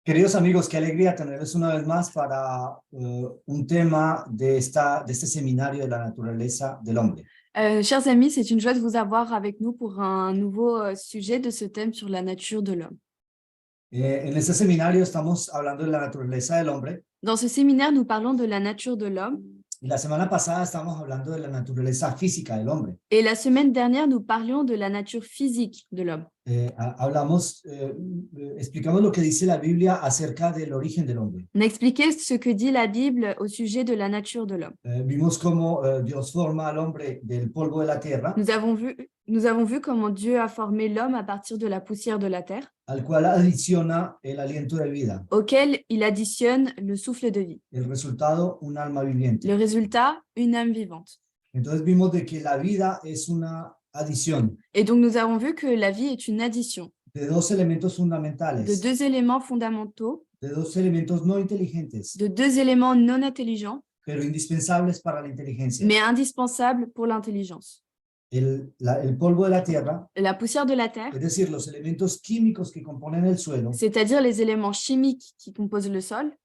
Queridos amigos, qué alegría tenerles una vez más para un tema de este seminario de la naturaleza del hombre. Chers amis, c'est une joie de vous avoir avec nous pour un nouveau sujet de ce thème sur la nature de l'homme. En este seminario estamos hablando de la naturaleza del hombre Dans ce séminaire, nous parlons de la nature de l'homme y la semana pasada estábamos hablando de la naturaleza física del hombre. et la semaine dernière, nous parlions de la nature physique de l'homme. Explicamos lo que dice la Biblia acerca del origen del hombre. On a expliqué ce que dit la Bible au sujet de la nature de l'homme. Vimos cómo Dios forma al hombre del polvo de la tierra, Nous avons vu comment Dieu a formé l'homme à partir de la poussière de la terre, al cual adiciona el aliento de vida. auquel il additionne le souffle de vie. El resultado, un alma viviente. Le résultat, une âme vivante. Entonces vimos de que la vida es una adición Et donc, nous avons vu que la vie est une addition de dos elementos fundamentales, de deux éléments fondamentaux, de dos elementos no inteligentes, de deux éléments non intelligents, pero indispensables para la inteligencia. mais indispensables pour l'intelligence. El polvo de la tierra, La poussière de la terre, es decir, los elementos químicos que componen el suelo, c'est-à-dire les éléments chimiques qui composent le sol,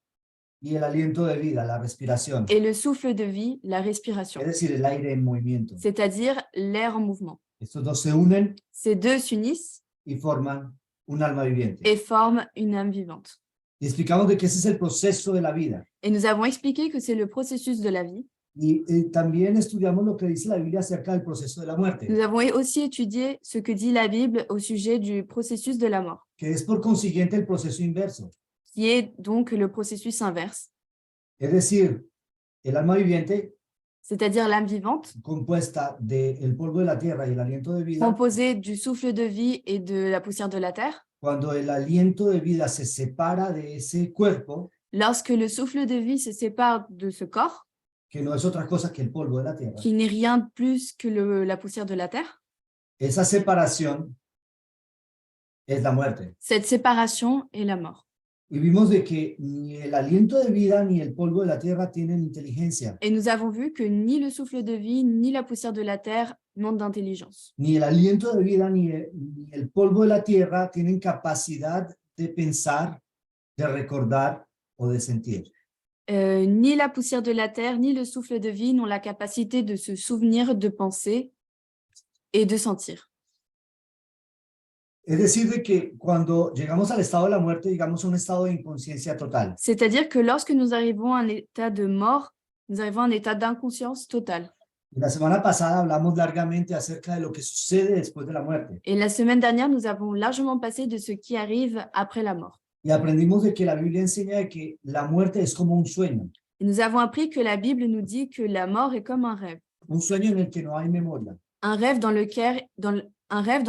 y el aliento de vida, la respiración, et le souffle de vie, la respiration, es decir, el aire en movimiento. c'est-à-dire l'air en mouvement. Estos dos se unen Ces deux s'unissent y forman un alma viviente. et forment une âme vivante. Y explicamos de que ese es el proceso de la vida. Et nous avons expliqué que c'est le processus de la vie. Y también estudiamos lo que dice la Biblia acerca del proceso de la muerte, Nous avons aussi étudié ce que dit la Bible au sujet du processus de la mort, que es por consiguiente el proceso inverso. qui est donc le processus inverse, Es decir, el alma viviente, c'est-à-dire l'âme vivante, compuesta del polvo de la tierra y el aliento de vida, composée du souffle de vie et de la poussière de la terre. cuando el aliento de vida se separa de ese cuerpo, Lorsque le souffle de vie se sépare de ce corps, que no es otra cosa que el polvo de la tierra, qui n'est rien de plus que la poussière de la terre, esa separación es la muerte. cette séparation est la mort. Y vimos de que ni el aliento de vida ni el polvo de la tierra tienen inteligencia, Et nous avons vu que ni le souffle de vie, ni la poussière de la terre n'ont d'intelligence. ni el aliento de vida ni el polvo de la tierra tienen capacidad de pensar, de recordar o de sentir. Ni la poussière de la terre, ni le souffle de vie n'ont la capacité de se souvenir, de penser et de sentir. Es decir, de que cuando llegamos al estado de la muerte, llegamos a un estado de inconsciencia total. C'est-à-dire que lorsque nous arrivons à un état de mort, nous arrivons à un état d'inconscience totale. Y la semana pasada hablamos largamente acerca de lo que sucede después de la muerte. Et la semaine dernière, nous avons largement passé de ce qui arrive après la mort. Y aprendimos de que la Biblia enseña de que la muerte es como un sueño Et nous avons appris que la Bible nous dit que la mort est comme un rêve. en el que no hay memoria, Un rêve dans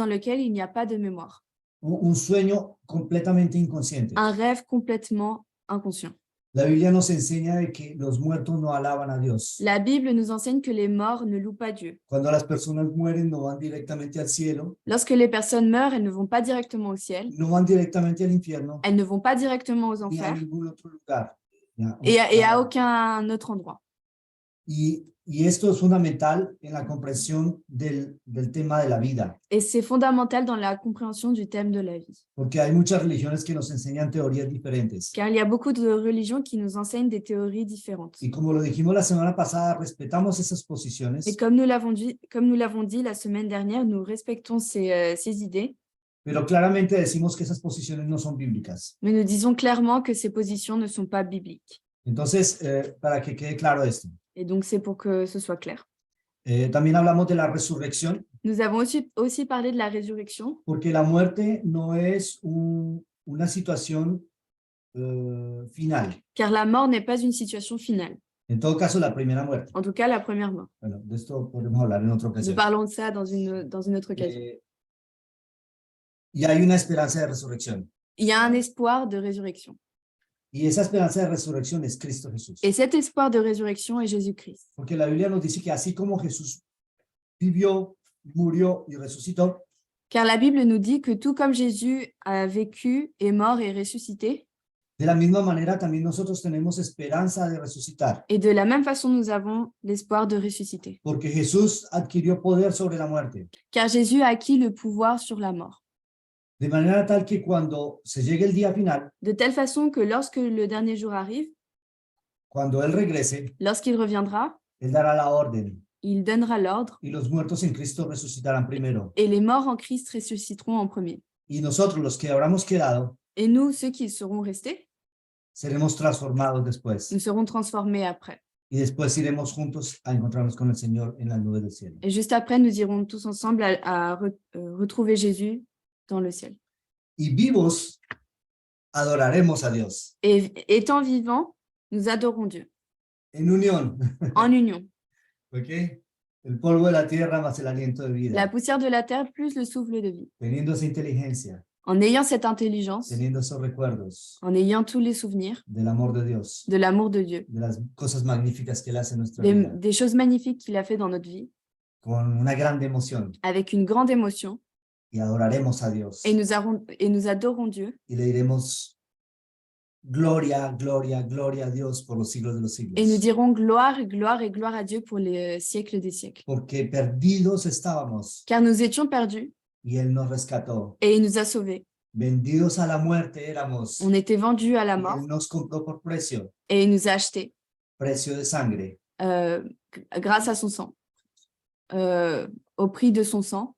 lequel il n'y a pas de mémoire. un sueño completamente inconsciente. Un rêve complètement inconscient. La Biblia nos enseña de que los muertos no alaban a Dios. La Bible nous enseigne que les morts ne louent pas Dieu. Cuando las personas mueren no van directamente al cielo, Lorsque les personnes meurent, elles ne vont pas directement au ciel, no van directamente al infierno, elles ne vont pas directement aux ni a enfers ningún otro lugar. Ya, et à aucun autre endroit. Y esto es fundamental en la comprensión del tema de la vida, Et c'est fondamental dans la compréhension du thème de la vie. porque hay muchas religiones que nos enseñan teorías diferentes. Car il y a beaucoup de religions qui nous enseignent des théories différentes. Y como lo dijimos la semana pasada, respetamos esas posiciones, Et comme nous l'avons dit la semaine dernière, nous respectons ces idées, pero claramente decimos que esas posiciones no son bíblicas. mais nous disons clairement que ces positions ne sont pas bibliques. Entonces, para que quede claro esto. Et donc, c'est pour que ce soit clair. También hablamos de la resurrección, Nous avons aussi parlé de la résurrection, porque la muerte no es una situación final. car la mort n'est pas une situation finale. En todo caso, la primera muerte. En tout cas, la première mort. Bueno, de esto podemos hablar en otra Nous ocasión. parlons de ça dans une autre occasion. Y hay una esperanza de resurrección. Il y a un espoir de résurrection. Y esa esperanza de resurrección es Cristo Jesús. Et cet espoir de résurrection est Jésus-Christ. Porque la Biblia nos dice que así como Jesús vivió, murió y resucitó, Car la Bible nous dit que tout comme Jésus a vécu, est mort et ressuscité, de la misma manera también nosotros tenemos esperanza de resucitar. et de la même façon, nous avons l'espoir de ressusciter. Porque Jesús adquirió poder sobre la muerte. Car Jésus a acquis le pouvoir sur la mort. de manera tal que cuando se llegue el día final, de telle façon que lorsque le dernier jour arrive, cuando Él regrese, lorsqu'il reviendra, Él dará la orden il donnera l'ordre y los muertos en Cristo resucitarán primero. et les morts en Christ ressusciteront en premier. Y nosotros, los que habremos quedado, Et nous, ceux qui seront restés, seremos transformados después. nous serons transformés après. Y después iremos juntos a encontrarnos con el Señor en las nubes del cielo. Et juste après, nous irons tous ensemble retrouver Jésus dans le ciel. Y vivos, adoraremos a Dios. Et étant vivants, nous adorons Dieu En unión, en union. ¿ok? El polvo de la tierra más el aliento de La vida. poussière de la terre plus le souffle de vie. Teniendo esa inteligencia, En ayant cette intelligence, teniendo esos recuerdos en ayant tous les souvenirs del amor de Dios, de l'amour de Dieu, de las cosas magníficas que Él hace en nuestra vida, des choses magnifiques qu'il a fait dans notre vie, con una grande emoción, avec une grande émotion, y adoraremos a Dios. et nous adorons Dieu, Y le diremos, gloria, gloria, gloria a Dios por los siglos de los siglos. et nous dirons gloire, gloire et gloire à Dieu pour les siècles des siècles. Porque perdidos estábamos Car nous étions perdus, y Él nos rescató. et il nous a sauvés. Vendidos a la muerte éramos. On était vendus à la Y mort, Él nos compró por precio, et il nous a achetés precio de sangre. grâce à son sang, au prix de son sang,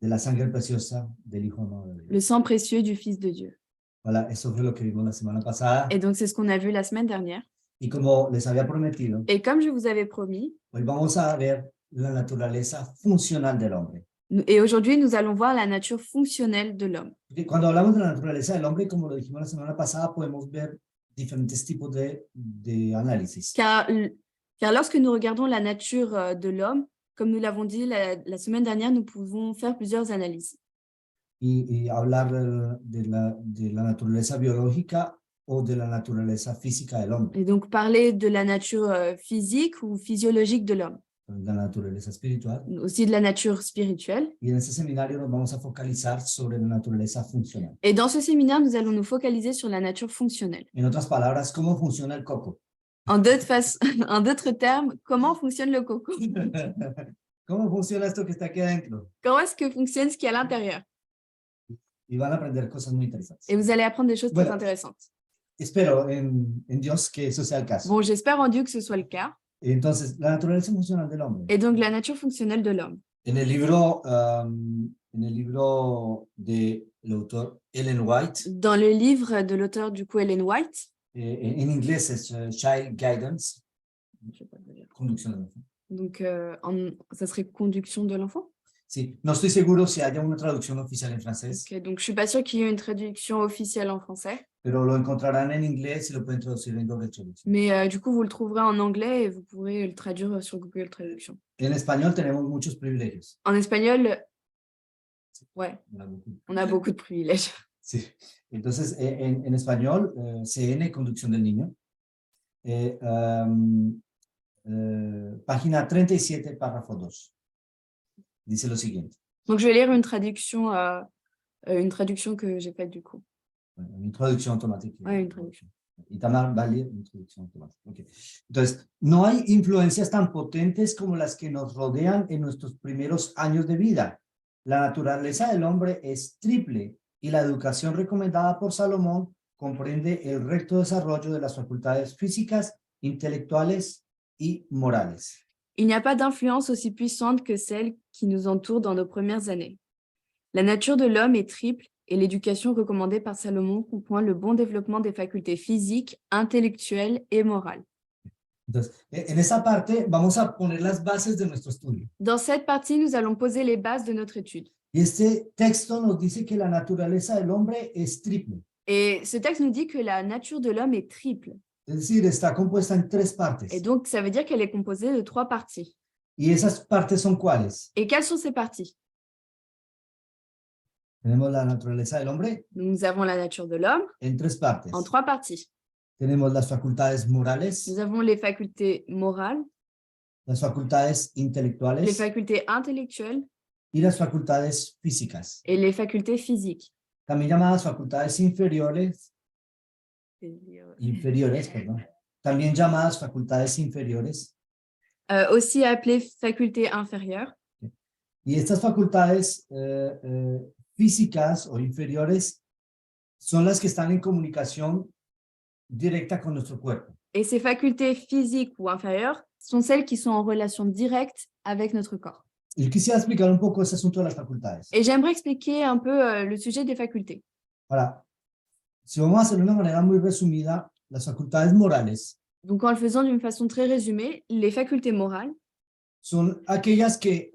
De la sangre preciosa del Hijo amado de le Dios. sang précieux du Fils de Dieu. Voilà, eso fue lo que vimos la semana pasada. Et donc, c'est ce qu'on a vu la semaine dernière. Y como les había prometido, Et comme je vous avais promis, hoy vamos a ver la naturaleza funcional del hombre. et aujourd'hui, nous allons voir la nature fonctionnelle de l'homme. Porque cuando hablamos de la naturaleza del hombre, como lo dijimos la semana pasada, podemos ver diferentes tipos de análisis. Car lorsque nous regardons la nature de l'homme, comme nous l'avons dit la semaine dernière, nous pouvons faire plusieurs analyses. Y hablar de la naturaleza biológica o de la naturaleza física del hombre, Et donc, parler de la nature physique ou physiologique de l'homme, de la naturaleza espiritual. aussi de la nature spirituelle. Y en este seminario nos vamos a focalizar sobre la naturaleza funcional. Et dans ce séminaire, nous allons nous focaliser sur la nature fonctionnelle. En otras palabras, ¿cómo funciona el coco? En d'autres termes, comment fonctionne le coco? ¿Cómo funciona esto que está aquí adentro? Comment est-ce que fonctionne ce qui est à l'intérieur? Y van a aprender cosas muy interesantes. Et vous allez apprendre des choses très Voilà. intéressantes. Espero en Dios que eso sea el caso. Bon, j'espère en Dieu que ce soit le cas. Entonces, la naturaleza funcional del hombre. Et donc, la nature fonctionnelle de l'homme. En el libro del autor Ellen White, Dans le livre de l'auteur, du coup, Ellen White, en inglés es Child Guidance, je sais pas le dire. conducción del enfant. Donc, ça serait conduction de l'enfant. Sí, no estoy seguro si haya una traducción oficial en francés, Ok, donc je suis pas sûre qu'il y ait une traduction officielle en français. pero lo encontrarán en inglés y lo pueden traducir en Google Traduction. Mais du coup, vous le trouverez en anglais et vous pourrez le traduire sur Google Traduction. En español tenemos muchos privilegios. En espagnol, ouais, Voilà, beaucoup. on a beaucoup de privilèges. Sí. Entonces, en español, CN, conducción del niño. Página 37, párrafo 2. Dice lo siguiente. Donc, je vais lire une traduction que j'ai faite du coup. Bueno, una traducción automática. Ouais, une traduction. Y Tamar va a leer una traducción automática. Okay. Entonces, no hay influencias tan potentes como las que nos rodean en nuestros primeros años de vida. La naturaleza del hombre es triple y la educación recomendada por Salomón comprende el recto desarrollo de las facultades físicas, intelectuales y morales. Il n'y a pas d'influence aussi puissante que celle qui nous entoure dans nos premières années. La nature de l'homme est triple et l'éducation recommandée par Salomon comprend le bon développement des facultés physiques, intellectuelles et morales. Entonces, en esta parte vamos a poner las bases de nuestro estudio. Dans cette partie, nous allons poser les bases de notre étude. Y este texto nos dice que la naturaleza del hombre es triple. Et ce texte nous dit que la nature de l'homme est triple. Es decir, está compuesta en tres partes. Et donc, ça veut dire qu'elle est composée de 3 parties. ¿Y esas partes son cuáles? Et quelles sont ces parties? Tenemos la naturaleza del hombre Nous avons la nature de l'homme en tres partes. en 3 parties. Tenemos las facultades morales, Nous avons les facultés morales, las facultades les intelectuales facultés intellectuelles y las facultades físicas, et les facultés physiques. también llamadas facultades inferiores, perdón, también llamadas facultades inferiores. Aussi appelées facultés inférieures. Y estas facultades físicas o inferiores son las que están en comunicación directa con nuestro cuerpo. Et ces facultés physiques ou inférieures sont celles qui sont en relation directe avec notre corps. Y yo quisiera explicar un poco ese asunto de las facultades. Et j'aimerais expliquer un peu le sujet des facultés. Ahora, si vamos a hacerlo de una manera muy resumida, las facultades morales Donc, en le faisant d'une façon très résumée, les facultés morales son aquellas que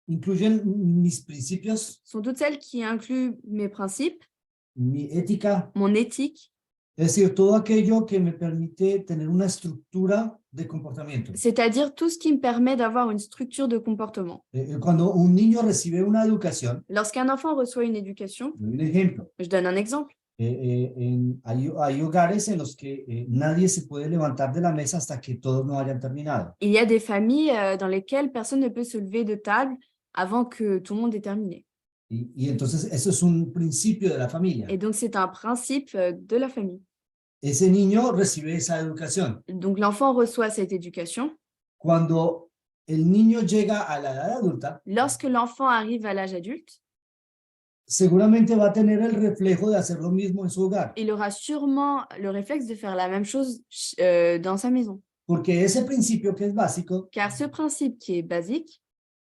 incluyen mis principios, sont toutes celles qui incluent mes principes, mi ética, mon éthique, es decir, todo aquello que me permite tener una estructura de comportamiento. c'est-à-dire tout ce qui me permet d'avoir une structure de comportement. Cuando un niño recibe una educación, Lorsqu'un enfant reçoit une éducation, doy un ejemplo, je donne un exemple. hay hogares en los que nadie se puede levantar de la mesa hasta que todos no hayan terminado. Il y a des familles dans lesquelles personne ne peut se lever de table avant que tout le monde ait terminé. Y entonces eso es un principio de la familia. Et donc, c'est un principe de la famille. Ese niño recibe esa educación. Donc, l'enfant reçoit cette éducation. Cuando el niño llega a la edad adulta, Lorsque l'enfant arrive à l'âge adulte, seguramente va a tener el reflejo de hacer lo mismo en su hogar, il aura sûrement le réflexe de faire la même chose dans sa maison. porque ese principio que es básico Car ce principe qui est basique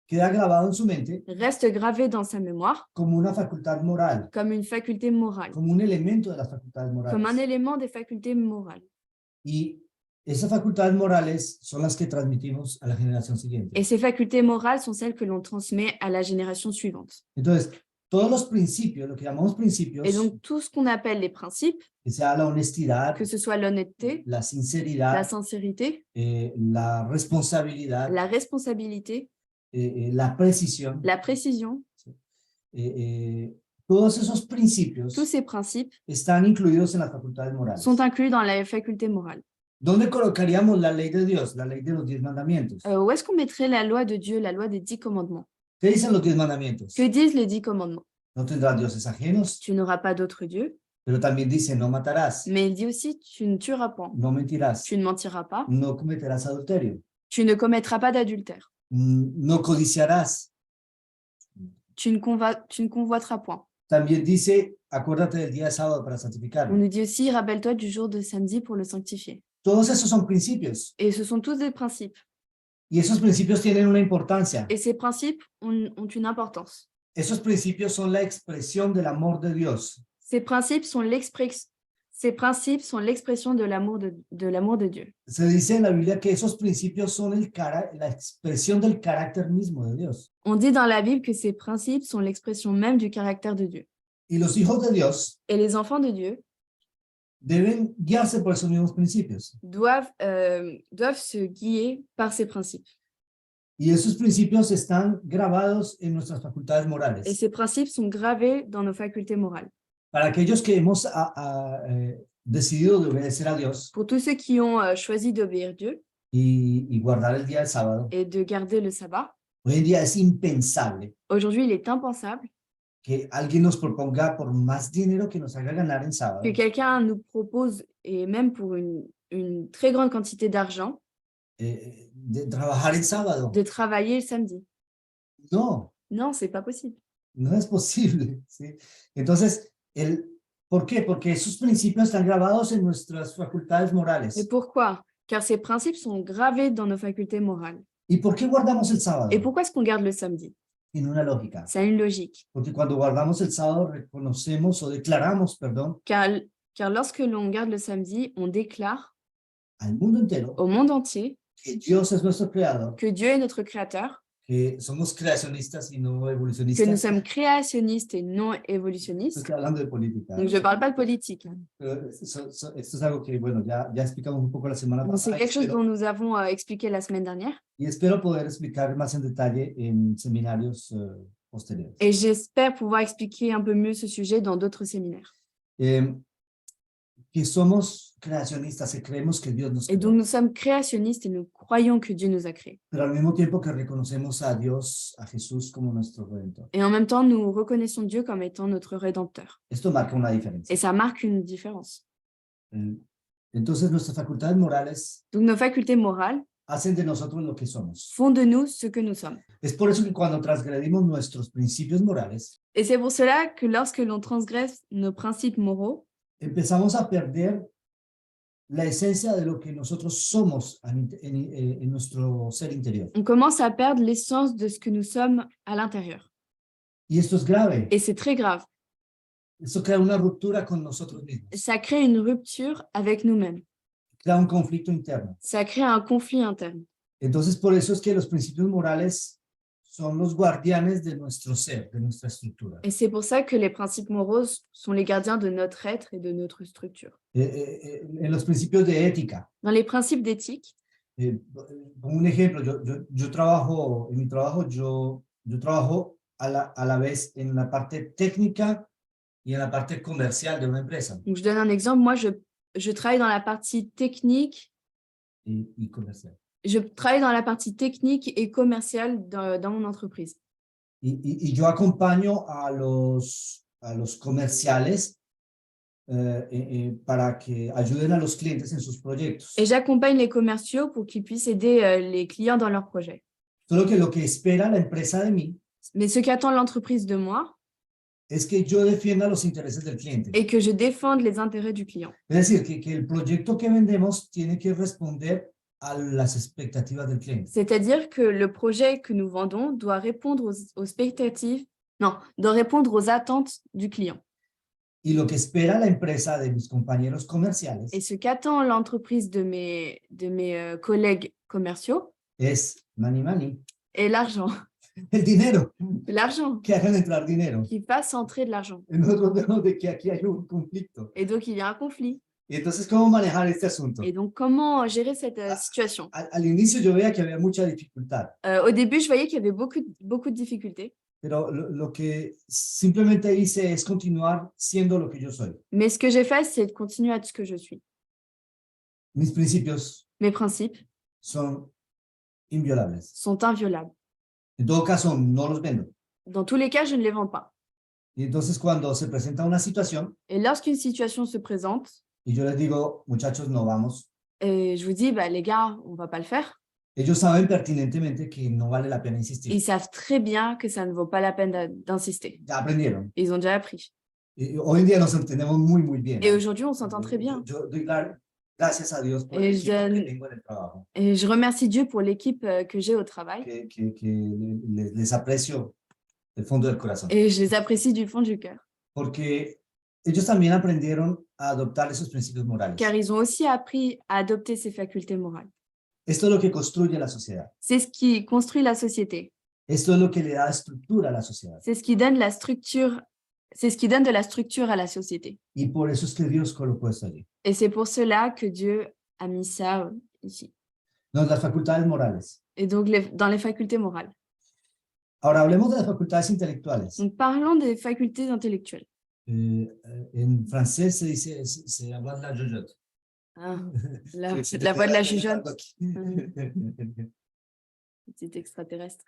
queda grabado en su mente reste gravé dans sa mémoire como una facultad moral, comme une faculté morale, como un elemento de las facultades comme un morales. élément des facultés morales. Y esas facultades morales son las que transmitimos a la generación siguiente. Et ces facultés morales sont celles que l'on transmet à la génération suivante. Entonces, todos los principios, lo que llamamos principios, Et donc, tout ce qu'on appelle les principes, que sea la honestidad, que ce soit l'honnêteté, la la sinceridad, sincérité, la responsabilidad, la responsabilité, la precisión, la précision, todos esos principios tous ces principes están incluidos en las facultades morales. sont inclus dans la faculté morale. ¿Dónde colocaríamos la ley de Dios, la ley de los 10 mandamientos? Où est-ce qu'on mettrait la loi de Dieu, la loi des 10 commandements? ¿Qué dicen los 10 mandamientos? Que disent les 10 commandements? No tendrás dioses ajenos, Tu n'auras pas d'autre Dieu, pero también dice no matarás, mais il dit aussi tu ne tueras point, no mentirás, tu ne mentiras pas, no cometerás adulterio, tu ne commettras pas d'adultère, no codiciarás. tu ne convoiteras point. También dice acuérdate del día de sábado para On santificarlo. nous dit aussi rappelle-toi du jour de samedi pour le sanctifier. Todos esos son principios Et ce sont tous des principes. y esos principios tienen una importancia. Et ces principes ont une importance. Esos principios son la expresión del amor de Dios. Ces principes sont l'expression de l'amour de Dieu. Se dice en la Biblia que esos principios son la expresión del carácter mismo de Dios. On dit dans la Bible que ces principes sont l'expression même du caractère de Dieu. Y los hijos de Dios Et les enfants de Dieu deben guiarse por esos mismos principios. doivent se guier par ces principes. Y esos principios están grabados en nuestras facultades Et morales. ces principes sont gravés dans nos facultés morales. Para aquellos que hemos decidido de obedecer a Dios Pour tous ceux qui ont choisi d'obéir Dieu y guardar el día del sábado, et de garder le sabbat, hoy en día es impensable aujourd'hui, il est impensable que alguien nos proponga por más dinero que nos haga ganar en sábado, que quelqu'un nous propose, et même pour une très grande quantité d'argent, de trabajar en sábado. de travailler le samedi. No, Non, c'est pas possible. no es posible, ¿sí? Entonces, ¿por qué? Porque esos principios están grabados en nuestras facultades Mais morales. pourquoi? Car ces principes sont gravés dans nos facultés morales. ¿Y por qué guardamos el sábado? Et pourquoi est-ce qu'on garde le samedi? Tiene una lógica. Ça a une logique. Porque cuando guardamos el sábado reconocemos o declaramos, perdón, Car lorsque l'on garde le samedi, on déclare al mundo entero au monde entier que Dios es nuestro creador, que Dieu est notre créateur, que somos creacionistas y no que nous evolucionistas. sommes créationnistes et non évolutionnistes. Estoy hablando de política. Donc, je ne parle pas de politique. Pero esto es algo que, bueno, ya explicamos un poco la semana Donc, c'est pasada quelque chose dont nous avons expliqué la semaine dernière. y espero poder explicar más en detalle en seminarios posteriores. Et j'espère pouvoir expliquer un peu mieux ce sujet dans d'autres séminaires. Que somos creacionistas, que creemos que Dios nos Et donc, creó, nous sommes créationnistes et nous croyons que Dieu nous a créés. pero al mismo tiempo que reconocemos a Dios, a Jesús como nuestro Redentor. Et en même temps, nous reconnaissons Dieu comme étant notre Rédempteur. Esto marca una diferencia. Et ça marque une différence. Entonces, nuestras facultades morales Donc, nos facultés morales hacen de nosotros lo que somos. font de nous ce que nous sommes. Es por eso que cuando transgredimos nuestros principios morales, Et c'est pour cela que lorsque l'on transgresse nos principes moraux, empezamos a perder la esencia de lo que nosotros somos en nuestro ser interior. on commence à perdre l'essence de ce que nous sommes à l'intérieur. Y esto es grave. Et c'est très grave. Esto crea una ruptura con nosotros mismos, Ça crée une rupture avec nous-mêmes. crea un conflicto interno. Ça crée un conflit interne. Entonces, por eso es que los principios morales son los guardianes de nuestro ser, de nuestra estructura. Et c'est pour ça que les principes moraux sont les gardiens de notre être et de notre structure. En los principios de ética, Dans les principes d'éthique, como un ejemplo, yo trabajo, en mi trabajo, yo trabajo a la vez en la parte técnica y en la parte comercial de una empresa. donc je donne un exemple, moi je travaille dans la partie technique, Y comercial. je travaille dans la partie technique et commerciale dans mon entreprise. Y yo acompaño a los comerciales para que ayuden a los clientes en sus proyectos. Et j'accompagne les commerciaux pour qu'ils puissent aider les clients dans leurs projets. Solo que lo que espera la empresa de mí Mais ce qu'attend l'entreprise de moi es que yo defienda los intereses del cliente. est que je défende les intérêts du client. Es decir, que el proyecto que vendemos tiene que responder a las expectativas del cliente. C'est-à-dire que le projet que nous vendons doit répondre aux expectatives, non, doit répondre aux attentes du client. Y lo que espera la empresa de mis compañeros comerciales Et ce qu'attend l'entreprise de mes collègues commerciaux es money, est l'argent. el dinero, L'argent, que hagan entrar dinero. qui fasse entrer de l'argent. Y nosotros vemos de que aquí hay un conflicto. Et donc, il y a un conflit. Y entonces, ¿cómo manejar este asunto? Et donc, comment gérer cette situation? Al inicio yo veía que había mucha dificultad, Au début, je voyais qu'il y avait beaucoup de difficultés. pero lo que simplemente hice es continuar siendo lo que yo soy. Mais ce que j'ai fait, c'est de continuer à être ce que je suis. Mis principios Mes principes son inviolables. sont inviolables. En todo caso, no los vendo. Dans tous les cas, je ne les vends pas. Y entonces cuando se presenta una situación Et lorsqu'une situation se présente, y yo les digo, muchachos, no vamos, et je vous dis, bah, les gars, on ne va pas le faire, ellos saben pertinentemente que no vale la pena insistir. ils savent très bien que ça ne vaut pas la peine d'insister. Ya aprendieron. Ils ont déjà appris. Y hoy en día nos entendemos muy, muy bien. Et aujourd'hui, on s'entend très bien. Yo doy gracias a Dios por Et el je equipo que donne- tengo en el trabajo, Et je remercie Dieu pour l'équipe que j'ai au travail. que les aprecio del fondo del corazón. Et je les apprécie du fond du cœur. Porque ellos también aprendieron a adoptar esos principios morales. Car ils ont aussi appris à adopter ces facultés morales. Esto es lo que construye la sociedad. C'est ce qui construit la société. Esto es lo que le da estructura a la sociedad. C'est ce qui donne la structure. C'est ce qui donne de la structure à la société. Y por eso es que Dios colocó esto allí. Et c'est pour cela que Dieu a mis ça ici. No, las facultades morales. Et donc, dans les facultés morales. Ahora hablemos de las facultades intelectuales. Donc, parlons des facultés intellectuelles. En francés se dice, se habla de la jugeote. Ah, la voix de la jugeote, petit extraterrestre.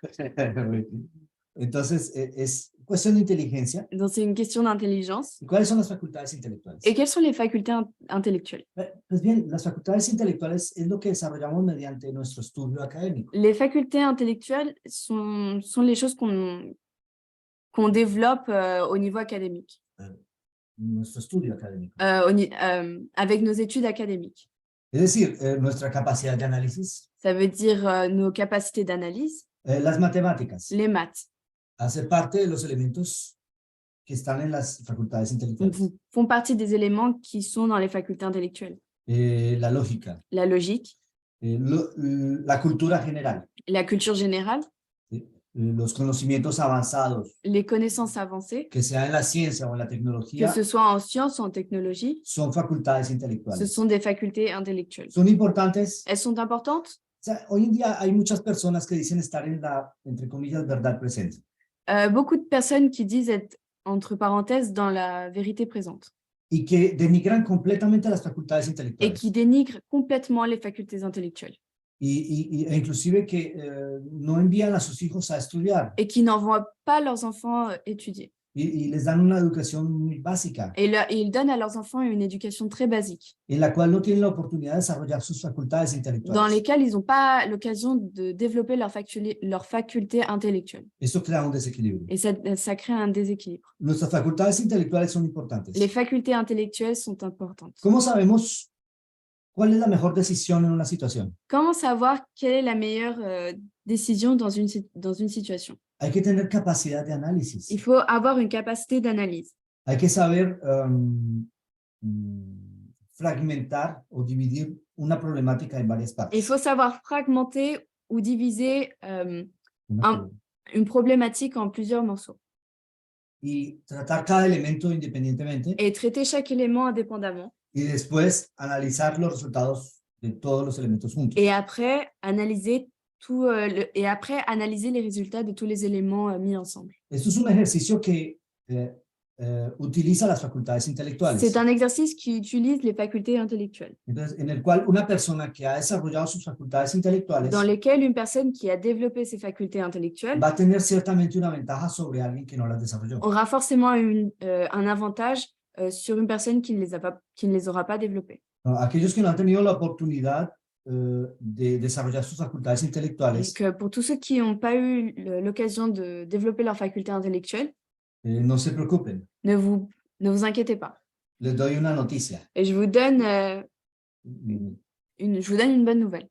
Entonces, es cuestión de inteligencia. Donc, c'est une question d'intelligence. ¿Y cuáles son las facultades intelectuales? Et quelles sont les facultés intellectuelles? Pues bien, las facultades intelectuales es lo que desarrollamos mediante nuestro estudio académico. Les facultés intellectuelles sont les choses qu'on développe au niveau académique, Nuestro estudio académico. avec nos études académiques. Es decir, nuestra capacidad de análisis, Ça veut dire nos capacités d'analyse, las matemáticas, les maths, hace parte de los elementos que están en las facultades intelectuales. font partie des éléments qui sont dans les facultés intellectuelles. La lógica, La logique, la cultura general, la culture générale, los conocimientos avanzados, les connaissances avancées, que sea en la ciencia o en la que tecnología, ce soit en sciences ou en technologie, son facultades ce intelectuales. sont des facultés intellectuelles. Son importantes. Elles sont importantes? O sea, hoy en día hay muchas personas que dicen estar en la, entre comillas, verdad presente. Beaucoup de personnes qui disent être, entre parenthèses, dans la vérité présente Y que denigran completamente las facultades et intelectuales. qui dénigrent complètement les facultés intellectuelles E inclusive que no envían a sus hijos a estudiar. et qui n'envoient pas leurs enfants étudier. y les dan una educación muy básica, Et ils donnent à leurs enfants une éducation très basique, en la cual no tienen la oportunidad de desarrollar sus facultades dans intelectuales. lesquelles ils n'ont pas l'occasion de développer leur faculté intellectuelle. Esto crea un desequilibrio. Et ça crée un déséquilibre. Nuestras facultades intelectuales son importantes. Les facultés intellectuelles sont importantes. ¿Cómo sabemos cuál es la mejor decisión en una situación? Comment savoir quelle est la meilleure décision dans une situation? Hay que tener capacidad de análisis. Il faut avoir une capacité d'analyse. Hay que saber fragmentar o dividir una problemática en varias partes. Il faut savoir fragmenter ou diviser Una une problématique en plusieurs morceaux y tratar cada elemento independientemente et traiter chaque élément indépendamment. y después analizar los resultados de todos los elementos juntos. Et après, analyser les résultats de tous les éléments mis ensemble. Esto es un ejercicio que utiliza las facultades intelectuales. C'est un exercice qui utilise les facultés intellectuelles, Entonces, en el cual una persona que ha desarrollado sus facultades intelectuales dans lesquelles une personne qui a développé ses facultés intellectuelles va a tener ciertamente una ventaja sobre alguien que no las desarrolló. aura forcément un avantage sur une personne qui ne les aura pas développées. Aquellos que no han tenido la oportunidad de desarrollar sus facultades intelectuales, Donc, pour tous ceux qui n'ont pas eu l'occasion de développer leurs facultés intellectuelles, no se preocupen. ne vous inquiétez pas. Les doy una noticia. Et je vous donne une bonne nouvelle.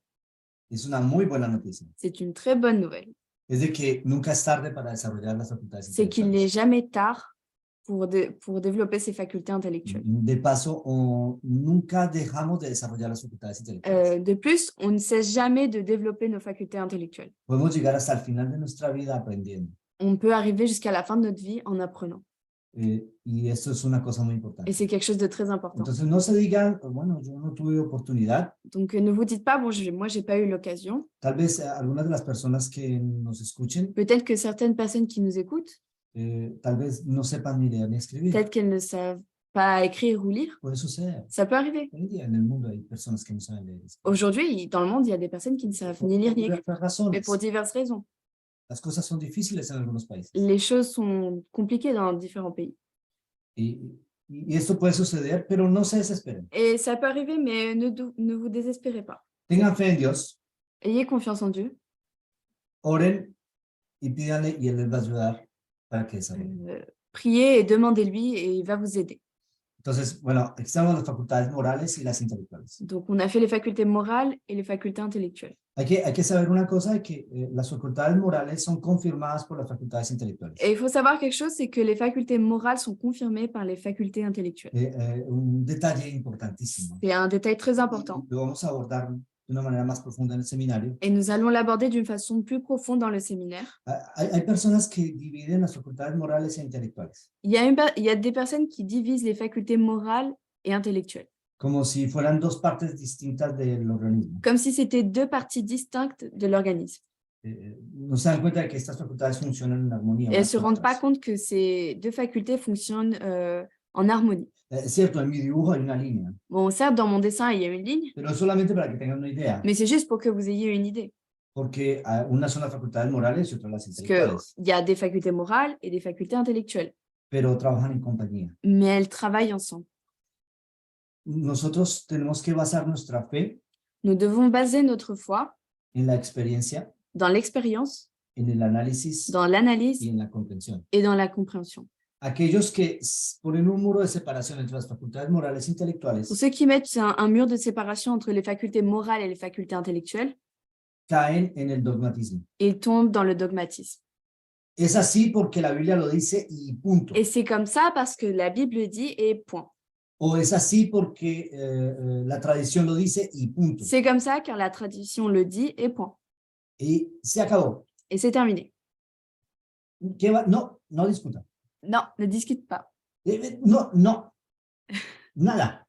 Es una muy buena noticia. C'est une très bonne nouvelle. Es de que nunca es tarde para desarrollar las facultades C'est qu'il n'est intelectuales. jamais tard pour développer ses facultés intellectuelles. De paso, nunca dejamos de desarrollar las facultades intelectuales. De plus, on ne cesse jamais de développer nos facultés intellectuelles. Podemos llegar hasta el final de nuestra vida aprendiendo. On peut arriver jusqu'à la fin de notre vie en apprenant. Y esto es una cosa muy importante. Et c'est quelque chose de très important. Entonces, no se digan, bueno, yo no tuve oportunidad. Donc, ne vous dites pas, bon, moi, j'ai pas eu l'occasion. Tal vez algunas de las personas que nos escuchen, Peut-être que certaines personnes qui nous écoutent, tal vez no sepan ni leer ni escribir. peut-être qu'elles ne savent pas écrire ou lire. Puede suceder. Ça peut arriver. Hoy en día en el mundo hay personas que no saben leer. Aujourd'hui, dans le monde, il y a des personnes qui ne savent ni lire ni écrire, Por razones. mais pour diverses raisons. Las cosas son difíciles en algunos países. Les choses sont compliquées dans différents pays. Y esto puede suceder, pero no se desesperen. Et ça peut arriver, mais ne vous désespérez pas. Tengan fe en Dios, Ayez confiance en Dieu. oren y pídanle y Él les va a ayudar para que desarrollen. Priez et demandez-lui et il va vous aider. Entonces, bueno, aquí estamos las facultades morales y las intelectuales. Donc, on a fait les facultés morales et les facultés intellectuelles. Hay que saber una cosa, que las facultades morales son confirmadas por las facultades intelectuales. Et il faut savoir quelque chose, c'est que les facultés morales sont confirmées par les facultés intellectuelles. Un detalle importantísimo. C'est un détail très important. Lo vamos a abordar de una manera más profunda en el seminario. Et nous allons l'aborder d'une façon plus profonde dans le séminaire. Hay personas que dividen las facultades morales e intelectuales, Il y a des personnes qui divisent les facultés morales et intellectuelles, como si fueran dos partes distintas del organismo. comme si c'était deux parties distinctes de l'organisme. No se dan cuenta de que estas facultades funcionan en armonía. Et elles ne unas se con rendent pas otras. compte que ces deux facultés fonctionnent en harmonie. Es cierto, en mi dibujo hay una línea, Bon, certes, dans mon dessin, il y a une ligne, pero es solamente para que tengan una idea, mais c'est juste pour que vous ayez une idée. porque unas son las facultades morales y otras las Parce intelectuales, qu'il y a des facultés morales et des facultés intellectuelles, pero trabajan en compañía. mais elles travaillent ensemble. Nosotros tenemos que basar nuestra fe Nous devons baser notre foi en la experiencia, dans l'expérience, en el análisis dans l'analyse y en la comprensión. et dans la compréhension. Aquellos que ponen un muro de separación entre las facultades morales e Pour intelectuales ceux qui mettent un mur de séparation entre les facultés morales et les facultés intellectuelles, caen en el dogmatismo. ils tombent dans le dogmatisme. Es así porque la Biblia lo dice y punto. Et c'est comme ça parce que la Bible dit et point. O es así porque la tradición lo dice y punto. C'est comme ça car la tradition le dit et point. Y se acabó. Et c'est terminé. ¿Qué va? No, no discutan. Non, ne discute pas. No, no. Nada.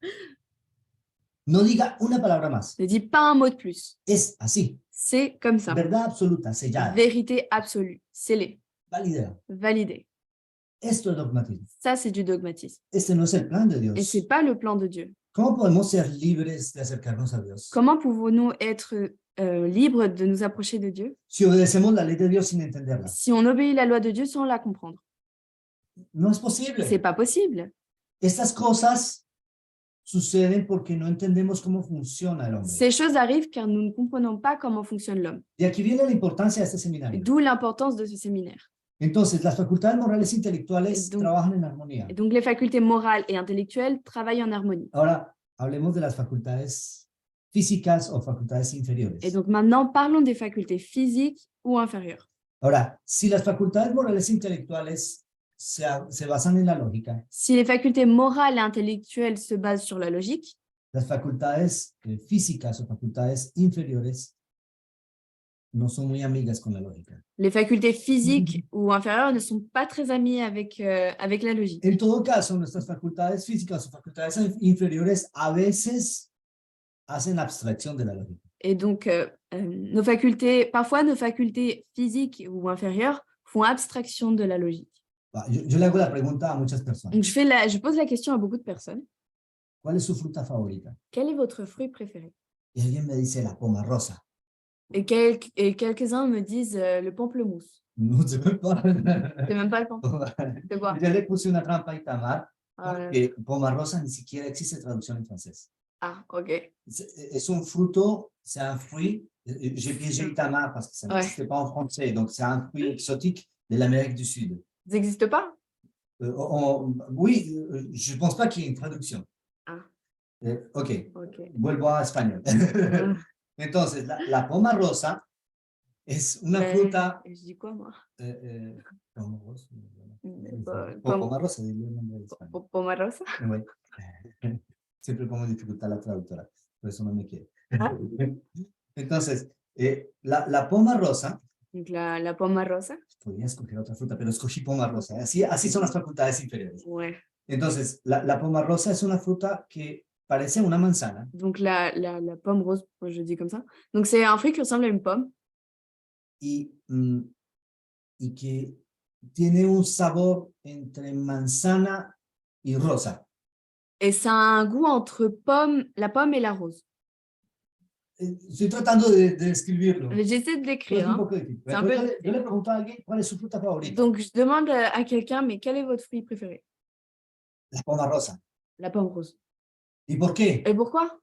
No diga una palabra más. Ne dis pas un mot de plus. Es así. C'est comme ça. Verdad absoluta, sellada, Vérité absolue, scellée, válida. validée. Esto es dogmatismo. Ça, c'est du dogmatisme. Este no es el plan de Dios. Et ce n'est pas le plan de Dieu. ¿Cómo podemos ser libres de acercarnos a Dios? Comment pouvons-nous être libres de nous approcher de Dieu Si obedecemos la ley de Dios sin entenderla. si on obéit la loi de Dieu sans la comprendre? No es posible. C'est pas possible. Estas cosas suceden porque no entendemos cómo funciona el hombre. Ces choses arrivent car nous ne comprenons pas comment fonctionne l'homme. De aquí viene la importancia de este seminario. D'où l'importance de ce séminaire. Entonces, las facultades morales e intelectuales Donc- trabajan en armonía. Et donc, les facultés morales et intellectuelles travaillent en harmonie. Ahora, hablemos de las facultades físicas o facultades inferiores. Et donc, maintenant, parlons des facultés physiques ou inférieures. Ahora, si las facultades morales e intelectuales se basan en la lógica, Si les facultés morales et intellectuelles se basent sur la logique, las facultades físicas o facultades inferiores no son muy amigas con la lógica. les facultés physiques ou inférieures ne sont pas très amies avec la logique. En todo caso, nuestras facultades físicas o facultades inferiores a veces hacen abstracción de la lógica. Et donc, parfois nos facultés physiques ou inférieures font abstraction de la logique. Yo le hago la pregunta a muchas personas. Donc, je pose la question à beaucoup de personnes. ¿Cuál es su fruta favorita? Quel est votre fruit préféré? Y alguien me dice la poma rosa. Et quelques-uns me disent le pamplemousse. No se me para. C'est même pas le pamplemousse. C'est quoi? Ya le puse una trampa a Itamar, Ah, porque poma rosa ni siquiera existe traducción en francés. ok. Es un fruto, c'est un fruit. J'ai piégé Itamar parce que ça n'existe pas en français. Donc, c'est un fruit exotique de l'Amérique du Sud. Ça n'existe pas? Oui, je ne pense pas qu'il y ait une traduction. Ah. Ok, Ok. vuelvo a español. Entonces, la poma rosa es una fruta. Je dis quoi, moi? Poma rosa. Poma Poma rosa, diría el nombre de España. Poma rosa? Oui. Siempre pongo dificultad a la traductora, por eso no me quiere. Ah. Entonces, la poma rosa. Donc la poma rosa. Podría escoger otra fruta, pero escogí poma rosa. Así son las facultades inferiores. Ouais. Entonces, la poma rosa es una fruta que parece una manzana. Donc la pomme rose, je dis comme ça. Donc c'est un fruit qui ressemble à une pomme. Y que tiene un sabor entre manzana y rosa. Et ça a un goût entre la pomme et la rose. Estoy tratando de describirlo. J'essaie de l'écrire. Hein. Yo le pregunto a alguien cuál es su fruta favorita. Donc je demande à quelqu'un, mais quel est votre fruit préféré? La poma rosa. La pomme rose. ¿Y por qué? Et pourquoi?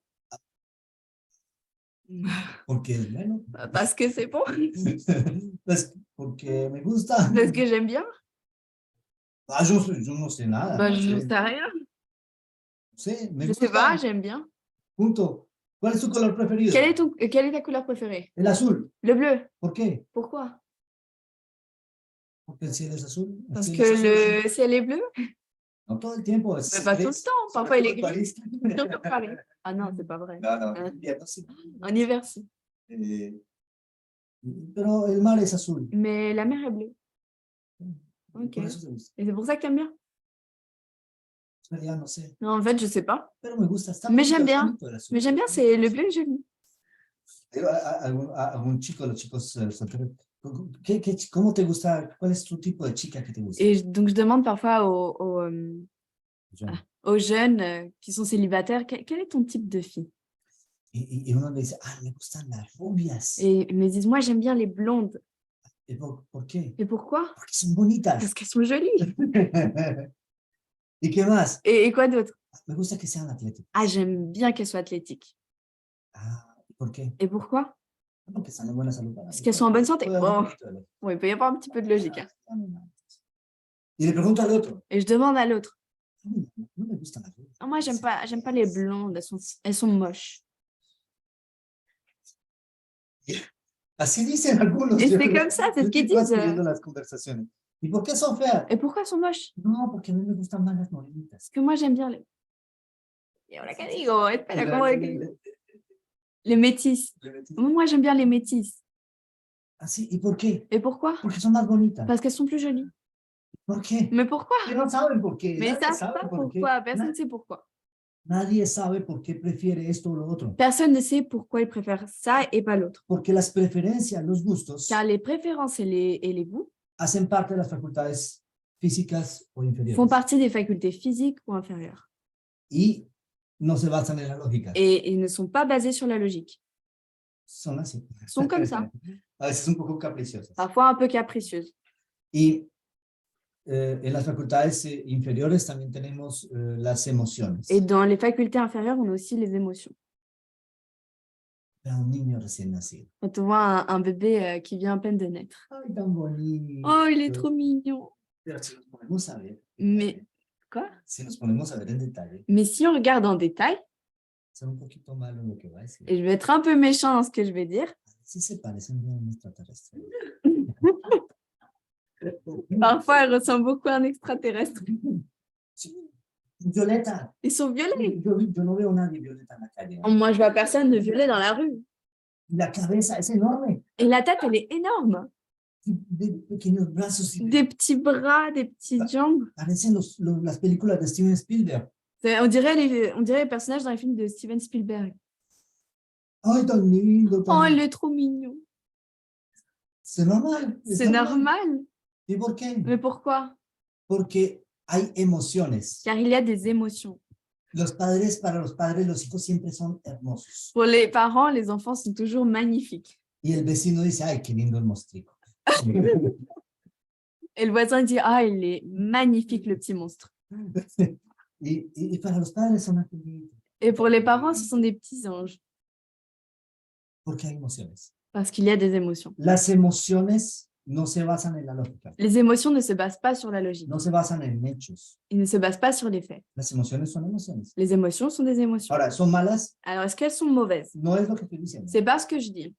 Porque es bueno. Parce que c'est bon. Pues porque me gusta. Parce que j'aime bien. Ah, yo no sé nada. Bah, no je sé. sais rien. Sí, me Je gusta. sais pas, j'aime bien. Punto. ¿Cuál es tu color preferido? Quelle est ta couleur préférée? El azul. Le bleu. ¿Por qué? Pourquoi? Porque el cielo es azul. El Parce cielo que es azul. le ciel est bleu? No todo el tiempo. Mais pas tout le temps. Parfois il est gris. París. Surtout Paris. Ah non, c'est pas vrai. No, Hein? invierno sí. En hiver, si. Pero el mar es azul. Mais la mer est bleue. Ok. Por eso te gusta. Et c'est pour ça que t'aimes bien? En realidad no sé. Non, en fait, je sais pas. Pero me gusta. Está Mais bonito, j'aime está bien. bonito el azul. Mais j'aime bien, c'est le bleu est joli. Algún chico, los chicos solteros, ¿cómo te gusta? ¿Cuál es tu tipo de chica que te gusta? Et donc, je demande parfois Yo. aux jeunes qui sont célibataires, quel est ton type de fille? Y uno le dice, me gustan las rubias. Et ils me disent, moi, j'aime bien les blondes. ¿Y por qué? Et pourquoi? Porque son bonitas. Parce qu'elles sont jolies. ¿Y qué más? Et quoi d'autre? Me gusta que sean atléticas. Ah, j'aime bien qu'elles soient athlétiques. ¿Por qué? Et pourquoi? Porque están en buena salud. Parce qu'elles sont en bonne santé. Bon, il peut y avoir un petit peu de logique. Hein. Y le pregunto al otro. Et je demande à l'autre. No me gustan las rubias. Ah, moi, j'aime pas les blondes, elles sont moches. Así dicen algunos. Et c'est comme ça, c'est ce qu'ils disent. Las conversaciones. ¿Y por qué son feas? Et pourquoi elles sont moches? No, porque a mí me gustan más las morenitas. Parce que moi, j'aime bien les... ¿Y ahora qué digo? Espera, ¿cómo de que... Les métis. Moi, j'aime bien les métis. Así, ¿y por qué? Et pourquoi? Porque son más bonitas. Parce qu'elles sont plus jolies. ¿Por qué? Mais pourquoi? Que no saben por qué. Mais Nadie ça, sabe pas por qué. pourquoi. Personne ne sait pourquoi. Nadie sabe por qué prefiere esto o lo otro. Personne ne sait pourquoi ils préfèrent ça et pas l'autre. Porque las preferencias, los gustos, Car les préférences et les goûts hacen parte de las facultades físicas o inferiores. font partie des facultés physiques ou inférieures. Y no se basan en la lógica. Et ils ne sont pas basés sur la logique. Son así. Sont comme ça. A veces un poco capriciosas. Parfois un peu capricieuses. Y En las facultades inferiores también tenemos las emociones. Et dans les facultés inférieures, on a aussi les émotions. Un niño recién nacido. Quand on voit un bébé qui vient à peine de naître. Ay, tan bonito. Oh, il est trop mignon. Pero si nos ponemos a ver, Mais quoi? si nos ponemos a ver en detalle, Mais si on regarde en détail, c'est un poquito malo lo que va a decir. et je vais être un peu méchant dans ce que je vais dire, Sí se parecen bien a un extraterrestre. parfois elle ressemble beaucoup à un extraterrestre. Sí. Violeta. Ils sont violets. Yo no veo nadie violeta en la calle. Oh, moi, je vois personne de violet dans la rue. La cabeza es enorme. Et la tête, elle est énorme. De pequeños brazos. Des petits bras, des petites jambes. Parecen las películas de Steven Spielberg. On dirait les personnages dans les films de Steven Spielberg. Ay, tan lindo. Oh, il est trop mignon. C'est normal. C'est normal. ¿Y por qué? Mais pourquoi? Porque hay emociones. Car il y a des émotions. Para los padres, los hijos siempre son hermosos. Pour les parents, les enfants sont toujours magnifiques. Y el vecino dice, ay, qué lindo el mostrico. Et le voisin dit, ah, il est magnifique, le petit monstre. Y para los padres son angelitos. Et pour les parents, ce sont des petits anges. Porque hay emociones. Parce qu'il y a des émotions. Las emociones no se basan en la lógica. Les émotions ne se basent pas sur la logique. No se basan en hechos. Ils ne se basent pas sur les faits. Las emociones son emociones. Les émotions sont des émotions. Ahora, ¿son malas? Alors, est-ce qu'elles sont mauvaises? No es lo que estoy diciendo. C'est pas ce que je dis.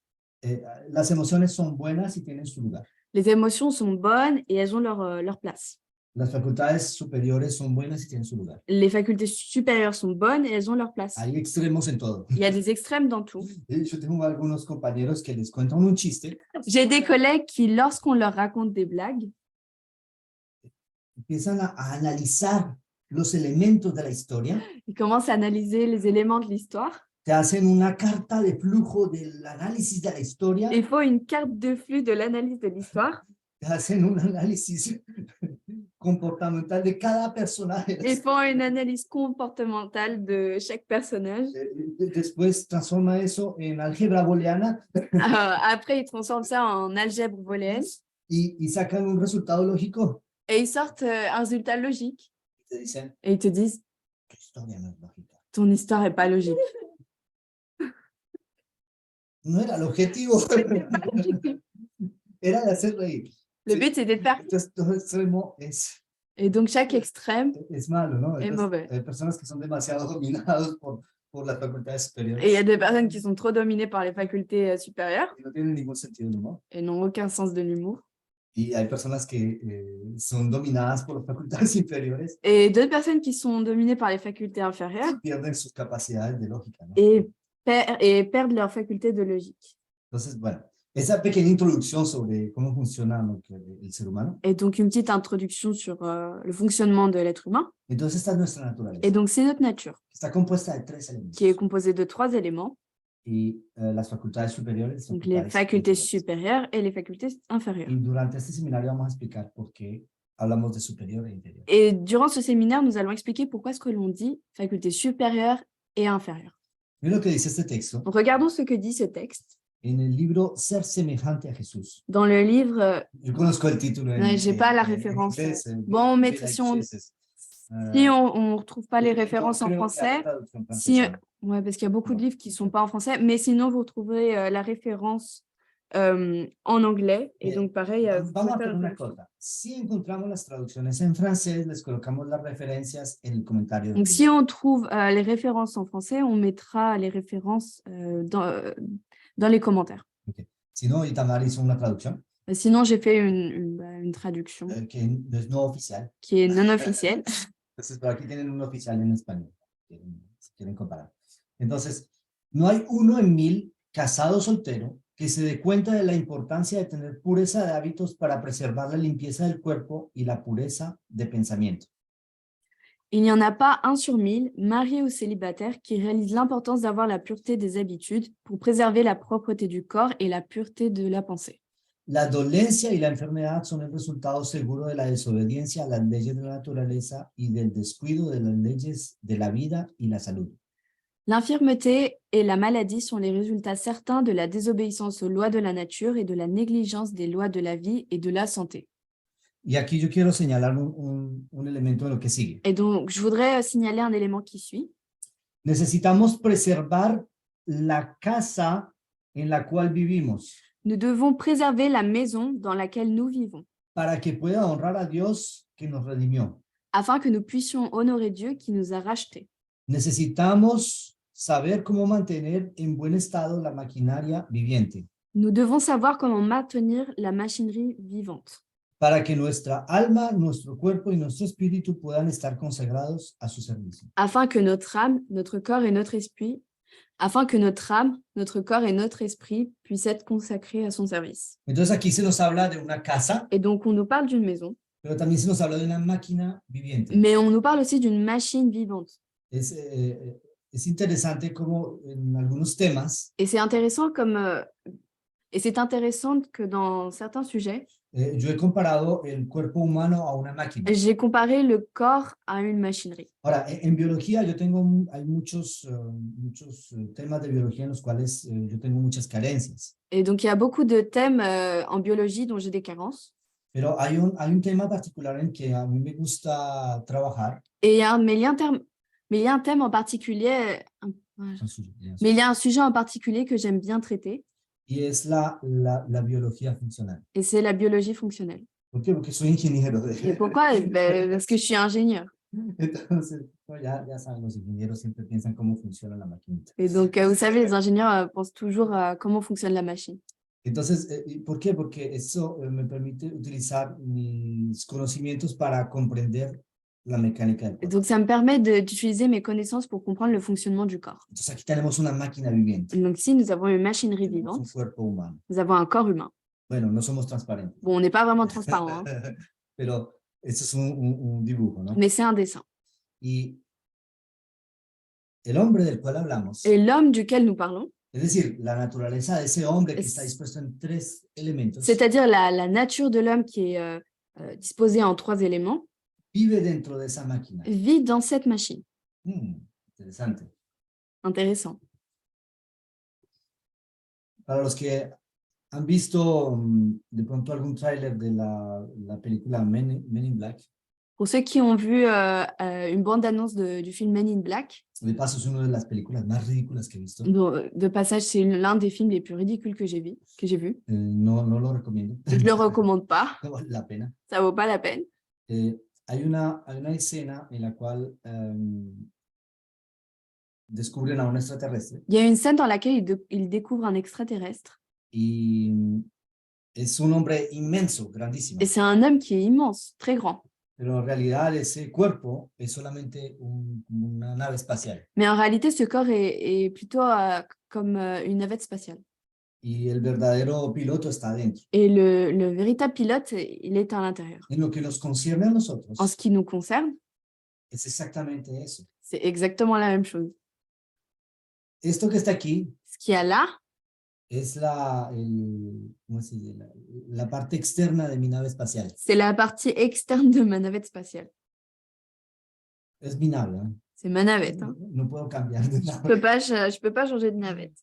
Las emociones son buenas y tienen su lugar. Les émotions sont bonnes et elles ont leur place. Las facultades superiores son buenas y tienen su lugar. Les facultés supérieures sont bonnes et elles ont leur place. Hay extremos en todo. Il y a des extrêmes dans tout. Yo tengo algunos compañeros que les cuentan un chiste, J'ai des collègues qui, lorsqu'on leur raconte des blagues, empiezan a analizar los elementos de la historia, ils commencent à analyser les éléments de l'histoire. te hacen una carta de flujo del análisis de la historia, Il faut une carte de flux de l'analyse de l'histoire. te hacen un análisis comportamental de cada personaje. Ils font une analyse comportementale de chaque personnage. Después transforma eso en álgebra booleana Après, ils transforment ça en algèbre booléenne y sacan un resultado lógico. et ils sortent un résultat logique. Te dicen, Et ils te disent, tu historia no es lógica. ton histoire n'est pas logique. No era el objetivo. Era de hacer reír. Le but, c'était de faire. Entonces, todo extremo es Et donc, chaque extrême malo, ¿no? est Entonces, mauvais. hay personas que son demasiado dominados por las facultades superiores Et il y a des personnes qui sont trop dominées par les facultés supérieures y no tienen ningún sentido del humor. et n'ont aucun sens de l'humour. Y hay personas que son dominadas por las facultades inferiores Et d'autres personnes qui sont dominées par les facultés inférieures y pierden sus capacidades de lógica, ¿no? et perdent leur faculté de logique. Entonces, bueno, esa pequeña introducción sobre cómo funciona el ser humano. Et donc, une petite introduction sur le fonctionnement de l'être humain. Entonces, esta es nuestra naturaleza. Et donc, c'est notre nature, Está compuesta de 3 elementos. qui est composée de 3 éléments. Y las facultades superiores. Donc, les facultés supérieures et les facultés inférieures. Y durante este seminario vamos a explicar por qué hablamos de superior e inferior. Et durant ce séminaire, nous allons expliquer pourquoi est-ce que l'on dit facultés supérieures et inférieures. Mira lo que dice este texto. Donc, regardons ce que dit ce texte. En el libro Ser semejante a Jesús. Dans le livre, Yo conozco el título. j'ai pas la référence. Bon, mais si on ne retrouve pas les références en français, ouais, parce qu'il y a beaucoup de livres qui ne sont pas en français, mais sinon, vous trouverez la référence en anglais. Et donc, pareil, vous Vamos a pouvez hacer faire una la cosa. Si encontramos las traducciones en francés, les colocamos las referencias en el comentario. Donc, si on trouve les références en français, on mettra les références dans les commentaires. Okay. Si no, Itamar hizo una traducción. Sinon, j'ai fait une traduction Que no es no oficial. qui est non officielle. Entonces, por aquí tienen un oficial en español, si quieren comparar. Entonces, no hay 1 en 1000 casado soltero que se dé cuenta de la importancia de tener pureza de hábitos para preservar la limpieza del cuerpo y la pureza de pensamiento. Il n'y en a pas 1 sur 1000, marié ou célibataire, qui réalise l'importance d'avoir la pureté des habitudes pour préserver la propreté du corps et la pureté de la pensée. La dolencia y la enfermedad son el resultado seguro de la desobediencia a las leyes de la naturaleza y del descuido de las leyes de la vida y la salud. L'infirmité et la maladie sont les résultats certains de la désobéissance aux lois de la nature et de la négligence des lois de la vie et de la santé. Y aquí yo quiero señalar un elemento de lo que sigue. Et donc, je voudrais signaler un élément qui suit. Necesitamos preservar la casa en la cual vivimos Nous devons préserver la maison dans laquelle nous vivons, para que pueda honrar a Dios que nos redimió. afin que nous puissions honorer Dieu qui nous a rachetés. Necesitamos saber cómo mantener en buen estado la maquinaria viviente Nous devons savoir comment maintenir la machinerie vivante, para que nuestra alma, nuestro cuerpo y nuestro espíritu puedan estar consagrados a su servicio. afin que notre âme, notre corps et notre esprit, afin que notre âme, notre corps et notre esprit puissent être consacrés à son service. Entonces aquí se nos habla de una casa, Et donc, on nous parle d'une maison, pero también se nos habla de una máquina viviente. mais on nous parle aussi d'une machine vivante. Es interesante como en algunos temas Et c'est intéressant que dans certains sujets, yo he comparado el cuerpo humano a una máquina. j'ai comparé le corps à une machinerie. Ahora, en biología hay muchos temas de biología en los cuales yo tengo muchas carencias. Et donc, il y a beaucoup de thèmes en biologie dont j'ai des carences. Pero hay un tema particular en que a mí me gusta trabajar. Et mais il y a un thème en particulier, mais il y a un sujet en particulier que j'aime bien traiter, Y es la biología funcional. et c'est la biologie fonctionnelle. ¿Por qué? Porque soy ingeniero. Et pourquoi? Parce que je suis ingénieur. Entonces, ya saben, los ingenieros siempre piensan cómo funciona la maquinita. Et donc, vous savez, les ingénieurs pensent toujours à comment fonctionne la machine. Entonces, ¿por qué? Porque eso me permite utilizar mis conocimientos para comprender la mecánica del Et cuerpo. donc, ça me permet d'utiliser mes connaissances pour comprendre le fonctionnement du corps. Entonces, aquí tenemos una máquina viviente. Donc, ici, nous avons une machinerie Tenemos un vivante, cuerpo humano. nous avons un corps humain. Bueno, no somos transparentes. Bon, on n'est pas vraiment transparent, hein, Pero esto es un dibujo, ¿no? mais c'est un dessin. Y el hombre del cual hablamos, Et l'homme duquel nous parlons, es decir, la naturaleza de ese hombre que está dispuesto en tres elementos, c'est-à-dire la nature de l'homme qui est disposée en 3 éléments, vive dentro de esa máquina. vit dans cette machine. Interesante. Intéressant. Para los que han visto de pronto algún tráiler de la película Men in Black, Pour ceux qui ont vu une bande-annonce du film Men in Black, de paso es una de las películas más ridículas que he visto. de passage, c'est l'un des films les plus ridicules que j'ai vu. No lo recomiendo. Je ne le recommande pas, No vale la pena. ça vaut pas la peine. Hay una escena en la cual descubren a un extraterrestre Il y a une scène dans laquelle il découvre un extraterrestre. y es un hombre inmenso, grandísimo. Et c'est un homme qui est immense, très grand. Pero en realidad ese cuerpo es solamente una nave espacial. Mais en réalité, ce corps est plutôt comme une navette spatiale. Y el verdadero piloto está adentro. Et le véritable pilote, il est à l'intérieur. En lo que nos concierne a nosotros, En ce qui nous concerne, es exactamente eso. c'est exactement la même chose. Esto que está aquí Ce qu'il y a là, es ¿cómo se dice? La parte externa de mi nave espacial. c'est la partie externe de ma navette spatiale. Es mi nave, ¿eh? C'est ma navette. Hein. No puedo cambiar de Je nave. je peux pas changer de navette.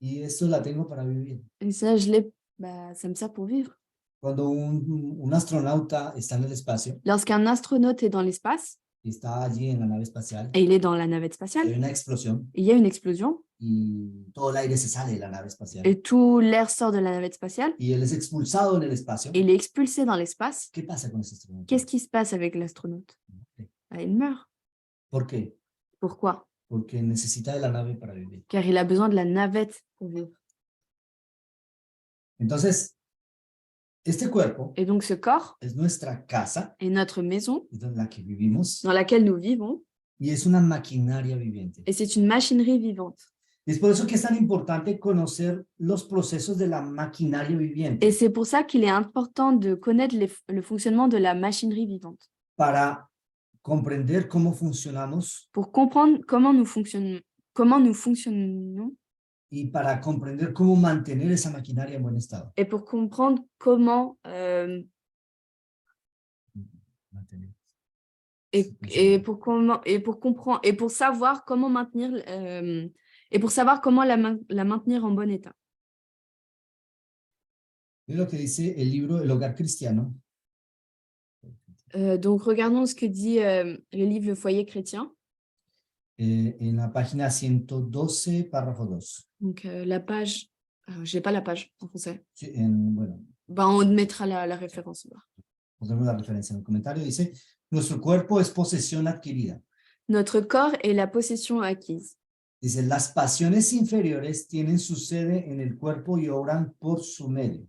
Y esto la tengo para vivir. Et ça, ça me sert pour vivre. Cuando un astronauta está en el espacio, Lorsqu'un astronaute est dans l'espace, y está allí en la nave espacial, et il est dans la navette hay spatiale, una explosión il y a une explosion, y todo el aire se sale de la nave espacial. et tout l'air sort de la navette spatiale, Y él es expulsado en el espacio. et il est expulsé dans l'espace. ¿Qué pasa con ese astronauta? Qu'est-ce qui se passe avec l'astronaute? Il meurt. ¿Por qué? Pourquoi? Porque necesita de la nave para vivir. Car il a besoin de la navette pour vivre. Entonces, este cuerpo Et donc ce corps es nuestra casa, est notre maison es en la que vivimos, dans laquelle nous vivons, y es una maquinaria viviente. et c'est une machinerie vivante. Es por eso que es tan importante conocer los procesos de la maquinaria viviente Et c'est pour ça qu'il est important de connaître le fonctionnement de la machinerie vivante, para comprender cómo funcionamos pour comprendre comment nous fonctionnons y para comprender cómo mantener esa maquinaria en buen estado. et pour comprendre comment Mantener. et pour savoir comment maintenir la maintenir en bon état. Es lo que dice el libro El Hogar Cristiano. Donc, regardons ce que dit le livre Le Foyer chrétien. En la página 112, párrafo 2. Donc, la page, j'ai pas la page en français. Sí, bueno, Ben, on mettra la référence. pondremos la referencia en el comentario. Dice, nuestro cuerpo es posesión adquirida. Notre corps est la possession acquise. Dice, las pasiones inferiores tienen su sede en el cuerpo y obran por su medio.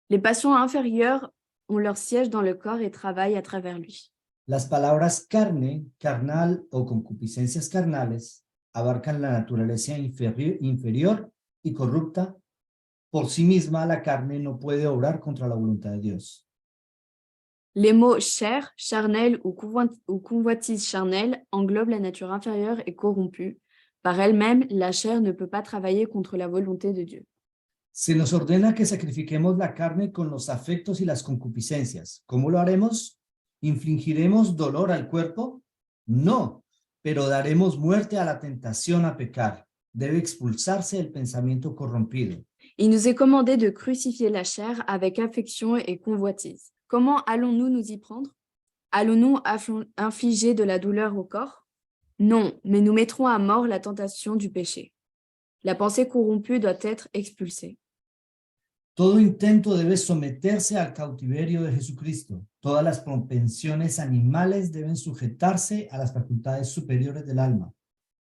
Les passions inférieures ont leur siège dans le corps et travaillent à travers lui. Las palabras carne, carnal o concupiscencias carnales abarcan la naturaleza inferior y corrupta. Por sí misma, la carne no puede obrar contra la voluntad de Dios. Les mots chair, charnel ou convoitise charnelle englobent la nature inférieure et corrompue. Par elle-même, la chair ne peut pas travailler contre la volonté de Dieu. Se nos ordena que sacrifiquemos la carne con los afectos y las concupiscencias. ¿Cómo lo haremos? ¿Infligiremos dolor al cuerpo? No, pero daremos muerte a la tentación a pecar. Debe expulsarse el pensamiento corrompido. Il nous est commandé de crucifier la chair avec affection et convoitise. Comment allons-nous nous y prendre? Allons-nous infliger de la douleur au corps? Non, mais nous mettrons à mort la tentation du péché. La pensée corrompue doit être expulsée. Todo intento debe someterse al cautiverio de Jesucristo. Todas las propensiones animales deben sujetarse a las facultades superiores del alma.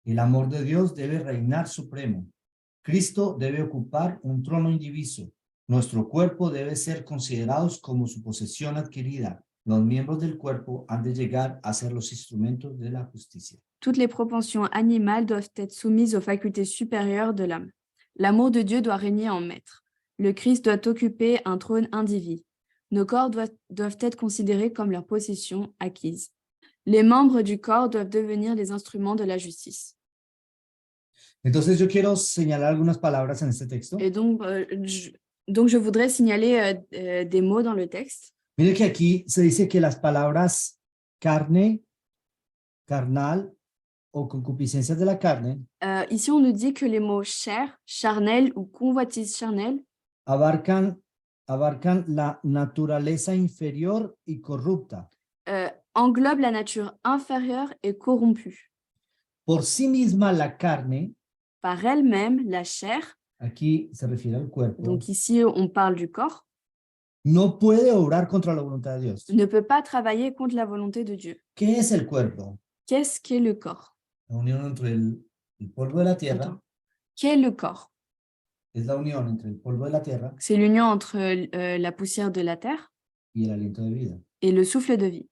El amor de Dios debe reinar supremo. Cristo debe ocupar un trono indiviso. Nuestro cuerpo debe ser considerados como su posesión adquirida. Los miembros del cuerpo han de llegar a ser los instrumentos de la justicia. Toutes les propensions animales doivent être soumises aux facultés supérieures de l'âme. L'amour de Dieu doit régner en maître. Le Christ doit occuper un trône indivis. Nos corps doivent être considérés comme leur possession acquise. Les membres du corps doivent devenir les instruments de la justice. Entonces yo quiero señalar algunas palabras en este texto. Et donc, je voudrais signaler des mots dans le texte. Mire que aquí se dice que las palabras carne, carnal o concupiscencias de la carne Ici, on nous dit que les mots chair, charnel ou convoitise charnelle abarcan la naturaleza inferior y corrupta. englobe la nature inférieure et corrompue. Por sí misma la carne, Par elle-même, la chair, aquí se refiere al cuerpo, donc ici on parle du corps, no puede obrar contra la voluntad de Dios. ne peut pas travailler contre la volonté de Dieu. ¿Qué es el cuerpo? Qu'est-ce qu'est le corps? La unión entre el polvo de la tierra, Attends. Qu'est le corps? es la unión entre el polvo de la tierra C'est l'union entre la poussière de la terre y el aliento de vida. et le souffle de vie.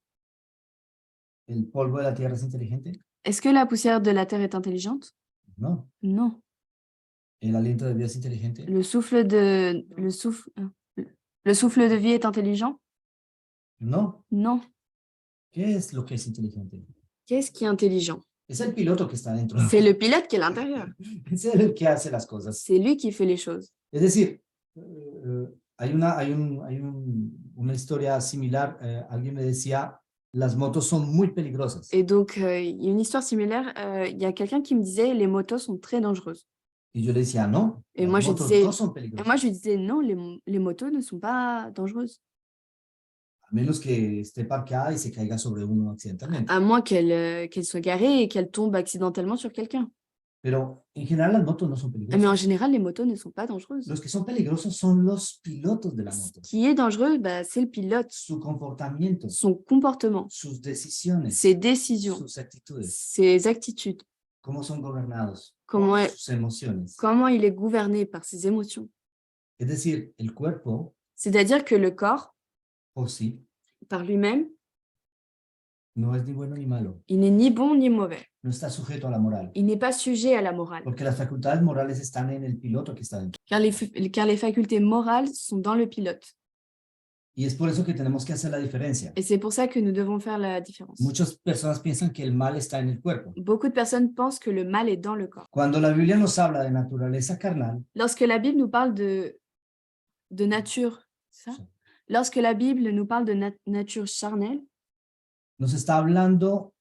¿El polvo de la tierra es inteligente? Est-ce que la poussière de la terre est intelligente? No. Non. ¿El aliento de vida es inteligente? Le souffle de vie est intelligent? No. Non. ¿Qué es lo que es inteligente? Qu'est-ce qui est intelligent? Es el piloto que está dentro. C'est le pilote qui est à l'intérieur. Es el que hace las cosas. C'est lui qui fait les choses. Es decir, hay una historia similar. Alguien me decía, las motos son muy peligrosas. Et donc, il y a une histoire similaire. Il y a quelqu'un qui me disait les motos sont très dangereuses. Y yo le decía, no, Et las moi, je motos disais, no son peligrosas. je lui disais non, les motos ne sont pas dangereuses. A menos que esté parqueada y se caiga sobre uno accidentalmente. À moins qu'elle soit garée et qu'elle tombe accidentellement sur quelqu'un. Pero en general las motos no son Mais en peligrosas. général, les motos ne sont pas dangereuses. Los que son peligrosos son los pilotos de la Ce moto. qui est dangereux, c'est le pilote, Su comportamiento, son comportement, sus decisiones, ses décisions, sus actitudes, ses attitudes, cómo son gobernados, Comment por es- sus emociones. comment il est gouverné par ses émotions. Es decir, el cuerpo C'est-à-dire que le corps, por sí par lui-même, no es ni bueno ni malo, il n'est ni bon ni mauvais. no está sujeto a la moral, Il n'est pas sujet à la morale, porque las facultades morales están en el piloto que está dentro. car les facultés morales sont dans le pilote. Y es por eso que tenemos que hacer la diferencia. Et c'est pour ça que nous devons faire la différence. Muchas personas piensan que el mal está en el cuerpo. Beaucoup de personnes pensent que le mal est dans le corps. Cuando la Biblia nos habla de naturaleza carnal, Lorsque la Bible nous parle de nature, ça? Sí. Lorsque la Bible nous parle de nature charnelle, nos está hablando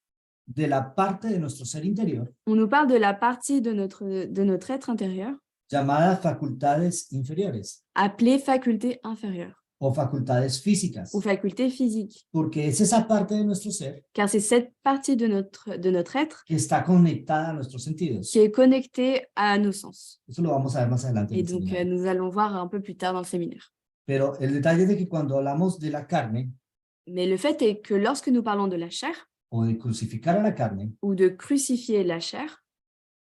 de la parte de nuestro ser interior on nous parle de la partie de notre être intérieur llamada facultades inferiores. appelée faculté inférieure. o facultades físicas, ou facultés physiques, porque es esa parte de nuestro ser car c'est cette partie de notre être que está conectada a nuestros sentidos. qui est connectée à nos sens. Eso lo vamos a ver más adelante en Et el donc, seminario. nous allons voir un peu plus tard dans le séminaire. Pero el detalle es de que cuando hablamos de la carne Mais le fait est que lorsque nous parlons de la chair o de crucificar a la carne, ou de crucifier la chair,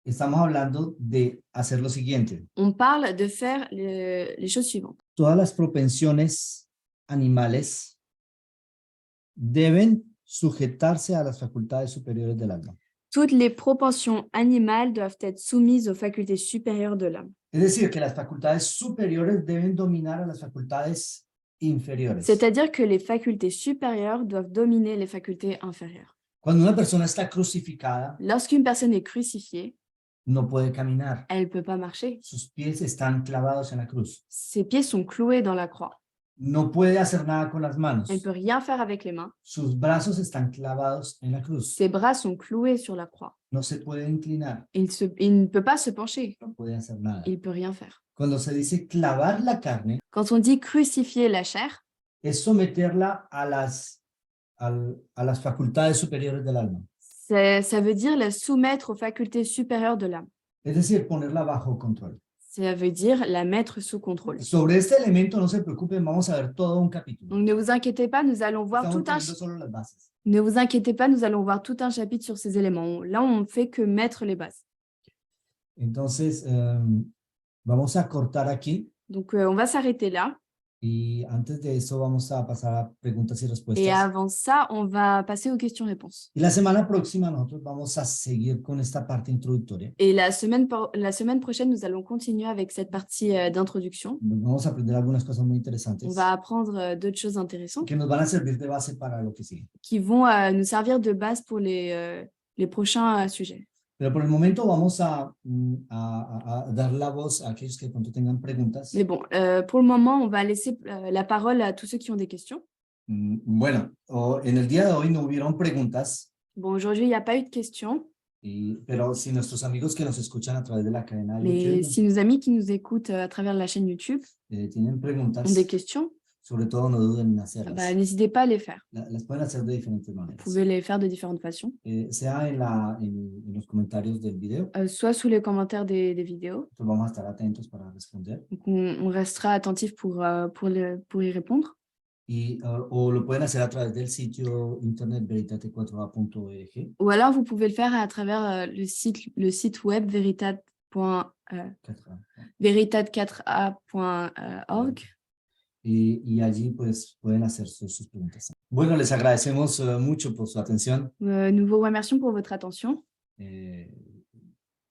estamos hablando de hacer lo siguiente. on parle de faire les choses suivantes. Todas las propensiones animales deben sujetarse a las facultades superiores del alma. Toutes les propensions animales doivent être soumises aux facultés supérieures de l'âme. Es decir, que las facultades superiores deben dominar a las facultades inferiores. C'est-à-dire que les facultés supérieures doivent dominer les facultés inférieures. Cuando una persona está crucificada, Lorsqu'une personne est crucifiée, no puede caminar. elle ne peut pas marcher. Sus pies están clavados en la cruz. Ses pieds sont cloués dans la croix. No puede hacer nada con las manos. Elle ne peut rien faire avec les mains. Sus brazos están clavados en la cruz. Ses bras sont cloués sur la croix. No se puede inclinar. Il ne peut pas se pencher. No puede hacer nada. Il ne peut rien faire. Cuando se dice clavar la carne, Quand on dit crucifier la chair, es someterla a las facultades superiores del alma. ça veut dire la soumettre aux facultés supérieures de l'âme. Es decir, ponerla bajo control. Ça veut dire la mettre sous contrôle. Sobre este elemento, no se preocupen, vamos a ver todo un capítulo. Donc ne vous inquiétez pas, nous allons voir Estamos tout un poniendo solo las bases. Ne vous inquiétez pas, nous allons voir tout un chapitre sur ces éléments. Là, on ne fait que mettre les bases. Entonces, vamos a cortar aquí Donc, on va s'arrêter là. y antes de eso vamos a pasar a preguntas y Et respuestas. avant ça, on va passer aux questions-réponses. Y la semana próxima nosotros vamos a seguir con esta parte introductoria. Et la semaine prochaine, nous allons continuer avec cette partie d'introduction. Vamos a aprender algunas cosas muy interesantes On va apprendre d'autres choses intéressantes que nos van a servir de base para lo que sigue. qui vont nous servir de base pour les prochains sujets. Pero por el momento vamos a dar la voz a aquellos que de pronto tengan preguntas. Mais bon, pour le moment, on va laisser la parole à tous ceux qui ont des questions. Bueno, en el día de hoy no hubieron preguntas, Bon, aujourd'hui, il n'y a pas eu de questions, pero si nuestros amigos que nos escuchan a través de la cadena de mais YouTube si nos amis qui nous écoutent à travers la chaîne YouTube tienen preguntas, ont des questions, sobre todo no duden en hacerlas. bah, n'hésitez pas à les faire. Las pueden hacer de diferentes Vous maneras. pouvez les faire de différentes façons, Sea en los comentarios del video. soit sous les commentaires des vidéos. Entonces vamos a estar atentos para responder. Donc, on restera attentif pour y répondre. O lo pueden hacer a través del sitio internet veritate4a.org. Ou alors, vous pouvez le faire à travers le site web veritad4a.org. Y allí pues pueden hacer sus preguntas. Bueno, les agradecemos mucho por su atención. Nous vous remercions pour votre attention.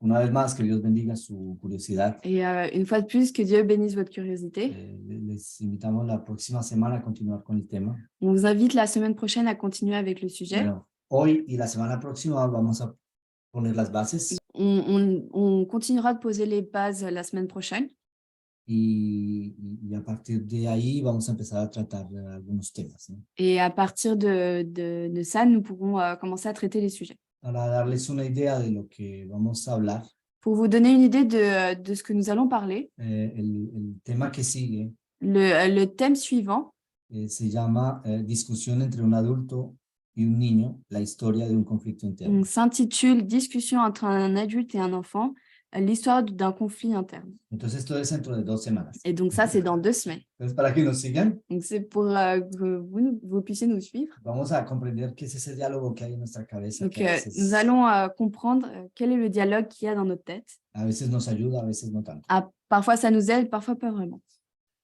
Una vez más, que Dios bendiga su curiosidad. Et une fois de plus, que Dieu bénisse votre curiosité. Les invitamos la próxima semana a continuar con el tema. On vous invite la semaine prochaine à continuer avec le sujet. Bueno, hoy y la semana próxima vamos a poner las bases. On continuera de poser les bases la semaine prochaine. Y a partir de ahí vamos a empezar a tratar algunos temas, ¿no? Et à partir de ça, nous pourrons commencer à traiter les sujets. Para darles una idea de lo que vamos a hablar, Pour vous donner une idée de ce que nous allons parler, el tema que sigue le thème suivant se llama Discusión entre un adulto y un niño, la historia de un conflicto interno. s'intitule « Discussion entre un adulte et un enfant, l'histoire d'un conflit interne Entonces esto es dentro de 2 semanas. ». Et donc ça, c'est dans 2 semaines. Entonces, para que nos sigan, Donc c'est pour que vous puissiez nous suivre. vamos a comprender qué es ese diálogo que hay en nuestra cabeza. Donc Que a veces, nous allons comprendre quel est le dialogue qu'il y a dans notre tête. a veces nos ayuda, a veces no tanto. Parfois ça nous aide, parfois pas vraiment.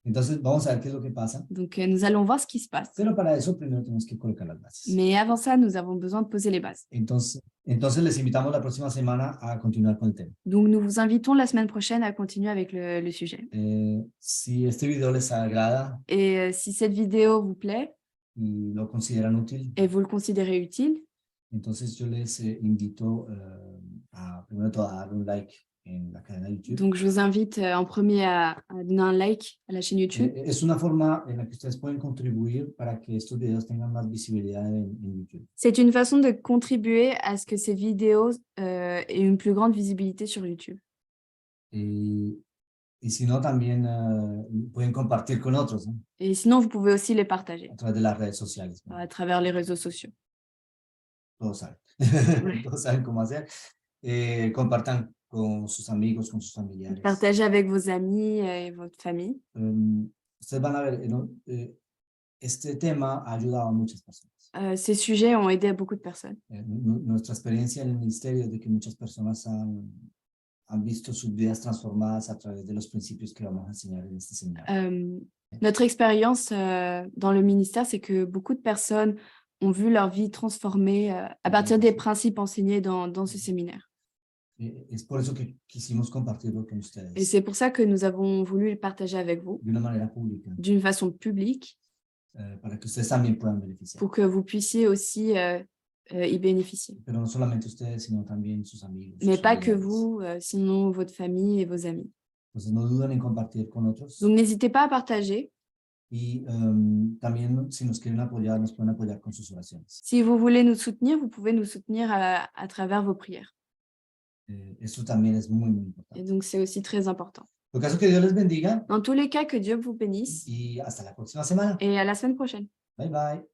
Entonces vamos a ver qué es lo que pasa. Donc nous allons voir ce qui se passe. Pero para eso primero tenemos que colocar las bases. Mais avant ça, nous avons besoin de poser les bases. Entonces les invitamos la próxima semana a continuar con el tema. Donc nous vous invitons la semaine prochaine à continuer avec le sujet. Si este video les agrada Et si cette vidéo vous plaît y lo consideran útil, et vous le considérez utile, entonces yo les invito a primero de todo a dar un like en la cadena de YouTube. donc je vous invite en premier à donner un like à la chaîne YouTube. Es una forma en la que ustedes pueden contribuir para que estos videos tengan más visibilidad en YouTube. C'est une façon de contribuer à ce que ces vidéos aient une plus grande visibilité sur YouTube. Y si no, también pueden compartir con otros, ¿no? Et sinon, vous pouvez aussi les partager A través de las redes sociales, ¿no? à travers les réseaux sociaux. Todos saben. Ouais. Todos saben cómo hacer. Compartan con sus amigos, con sus familiares. Partagez avec vos amis et votre famille. Ustedes van a ver, ¿no? Este tema ha ayudado a muchas personas. Ces sujets ont aidé beaucoup de personnes. Nuestra experiencia en el ministerio es de que muchas personas han visto sus vidas transformadas a través de los principios que vamos a enseñar en este seminario. Notre expérience dans le ministère, c'est que beaucoup de personnes ont vu leur vie transformée à partir des principes enseignés dans ce séminaire. Es por eso que quisimos compartirlo con Et ustedes c'est pour ça que nous avons voulu le partager avec vous de una manera pública, d'une façon publique para que ustedes también puedan beneficiar. pour que vous puissiez aussi y bénéficier. Pero no solamente ustedes, sino también sus amigos. Mais sus pas que familiares. vous, sinon votre famille et vos amis. Entonces no duden en compartir con otros. Donc n'hésitez pas à partager. Y también si nos quieren apoyar, nos pueden apoyar con sus oraciones. Si vous voulez nous soutenir, vous pouvez nous soutenir à travers vos prières. Esto también es muy, muy Et importante. donc c'est aussi très important. En caso que Dios les bendiga Dans tous les cas, que Dieu vous bénisse y hasta la próxima semana. et à la semaine prochaine. Bye bye.